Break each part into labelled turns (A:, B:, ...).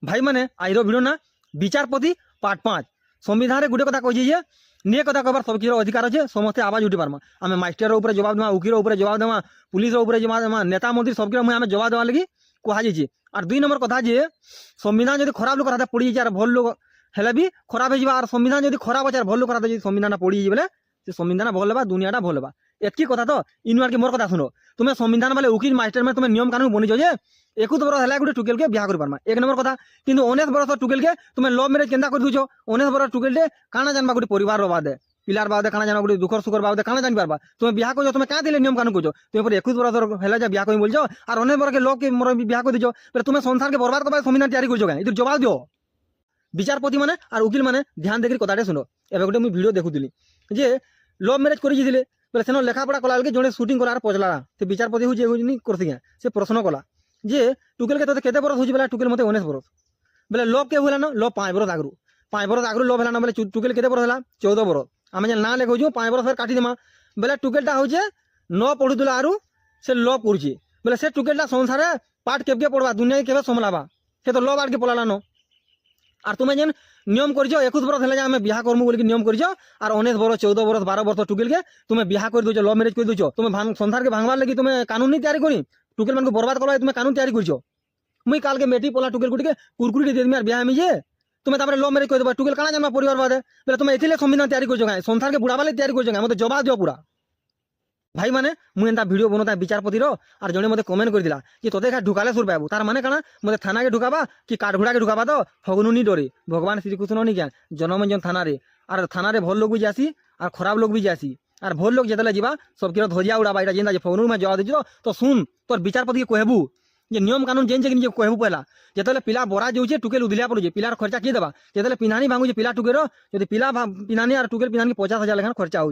A: भाई मैंने आईर भिडियो ना विचारपति पार्ट 5 संविधान गोटे कथा कही जे निये कथा कहबार सब किसी अधिकार अच्छे समस्ते आवाज उठी पार्मा आम मास्टर उपर जवाब देवा उकिल उपर जवाब देवा पुलिस उपर जवाब देवा नेता मंत्री सबके आम जवाब देवा लगी कहुई। और 2 नंबर कथा जे संविधान जो खराब लोक हाथ पड़ी जाए भल लोक हेले भी खराब हो संविधान जो खराब अच्छे भल लोक हाथ संविधान पड़ी बोले से संविधान भल होगा दुनिया भल होगा एतकी कथा तो इनुआर के मोर कथा शुनो तुम्हें संविधान वाले उकिल मास्टर में तुम्हें नियम कानून बनीच जे 21 बरस है गोटे टुकेल के ब्याह कर पार्मा 1 नंबर कथा किंतु 19 बरस टुकेल के तुम्हें लव मैरेज केन्ता कर दूछ 19 बरस टुकेल के काना जानबा गोटे परिवार बादे पिलार बादे काना जानबा गोटे दुखर सुखर बादे काना जान पारबा तुम्हें ब्याह कर तुम्हें क्या दिले नियम कानून कर तुम 21 बरस है ब्याह कर बोल और 19 बरस के लोग के मोर ब्याह कर दीचो तुम्हें संसार के बर्बाद करवा संविधान तैयारी कर इधर जवाब दियो विचारपति मैंने और उकिल मैंने ध्यान देकर कथाटे शुण एवं गोटे मुझे भिडियो देखुली जे लव मैरेज कर बोले से लेखापढ़ा कला जड़े सुटिंग कलार पचला से विचारपति हूँ कर से प्रश्न कला जे टुकेल के तो केते बरस हो बोले टुकेल मत 19 बरस बोले लव के हुआ ना लव 5 बरस आगु 5 बरस आगु लव है बोले टुकेल के बरस है 14 बरस आम जे ना लिखु 5 बरस काटिदेमा बोले टुकेलटा हूँ न पढ़ुला आरु से लव करुचे बोले से टुकेलटा संसार पाठ केबके पढ़वा दुनिया के संभलावा से तो लव आड़ के पलाला न और तुम्हें जेन नियम कर 21 बरस है आम ब्याह करमु बोल नियम कर 19 बरस 14 बरस 12 बरस टुकेल के तुम्हें ब्याह कर दो लव मैरेज कर दो तुम्हें संसार के भांगवार लगी तुम्हें कानून नहीं तैयारी करी टुकेल मान को बर्बाद करवा तुम्हें कानून तैयारी कर मुई काल के मेटी पोला टुकेल गुटी के कुरकुरी दे दे ब्याह में जे तुम्हें तापर लव मैरेज कर देबा टुकेल काना जाना परिवार बादे बोले तुम्हें एथिले संविधान तैयारी कर संसार के बुढ़ावा तैयारी कर मत जवाब दियो पूरा भाई माने मुझे एंता वीडियो बनता विचारपति और जड़े मत कमेंट कर दिला कि तोते खा ढुकाले सुर पाबू तार माने काना मत थाना के ढुकाबा कि काठघोड़ा के ढुकाबा तो फगुनु नहीं डरे भगवान श्रीकृष्ण नहीं क्या जन्म जन थाना रे और थाना रे भल लोग भी जासी और खराब लोग भी जासी और भल लोग जिते जा सबके धजिया उड़ाबा यहाँ जेनता फगुनु में जवाब दीजिए तो सुन तोर विचारपति के कहबू जे नियम कानून जेन कि निजे कहबू पहला जिते पिला बरा जाऊे टुकेल उदिलिया पड़े पिलार खर्चा किए देवा जिते पिनानी भांगुचे पिला टुकेर जो पिला पिनानी और टुकेल पिनानी 50,000 लेखा खर्चा हो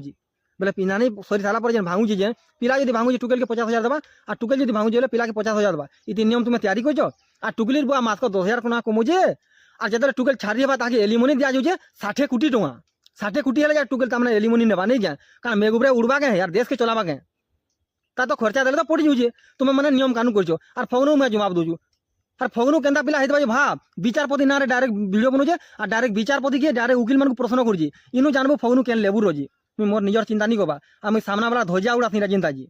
A: बोले पिनानी सरी सारा पर भांगुचे जे पिला जो भांगुचे टुकेल के 50,000 देवा और टुकेल जो भांगुचे पिला के 50,000 देवा ये नियम तुम्हें तैयारी कर और टुकेलिर बुआ मास को 10,000 टका कमुचे और जिते टुकेल छाड़ी हेबा ताकि एलिमनी दिया जाऊे 60 कोटी टका 60 कोटी है टुकेल तक एलिमनी नेबा नहीं क्या कारण मेघुबरे उड़वा गए यार देश के चलावा गए तो खर्चा देले तो पड़ जाऊे तुम्हें मैंने नियम कानून कर और फगनु में जवाब दूजु और फगनु केन्ता पिला है भाव विचारपति ना डायरेक्ट वीडियो बनूचे और डायरेक्ट विचारपति के डायरेक्ट उकिल मान को प्रश्न करुँची इनू जानबू फगनु केन लेबू रोजी मोर निजर चिंता नहीं करवा आम सामना वाला धजिया उड़ा थी चिंता जी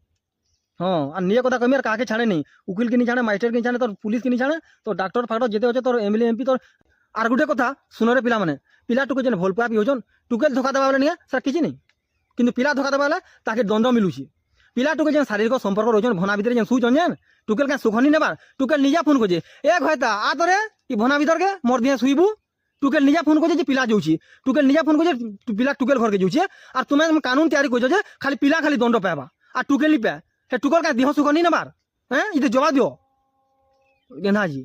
A: हाँ और निये कथा कमी क्या छाड़े नहीं उकिल की नहीं छाड़े मास्टर की छाड़े तो पुलिस की नहीं छाड़े तो डाक्टर फाक्टर जिते अच्छे तो एमएलए एमपी तो और गोटे कथा सुनरे पिला मैंने पिला टुके जेन भल पापी होचन टुकेल धोखा देवा बेले नहीं सर किसी नहीं किंतु पिला धोखा देवा बेले ताके दंड मिलूची पिला टुके जेन शारीरिक संपर्क रोचन भना भीतर जेन सुचन जेन टुकेल क्या सुखनी नेबार टुकेल निजा फोन करे एक हयता आ तोरे ई भना भीतर के मोर दिए सुईबू टुकेल निजा फोन करे पिला जाऊँगी टुकेल निजा फोन करे पिला टुकेल घर के जाऊँचे और तुम्हें कानून तैयारी कर खाली पिला खाली दंड पाएबा और टुकेल नहीं पाए टुकेल क्या देह सुख नहीं नेबार हैं ये जवाब दियो गेंधा जी।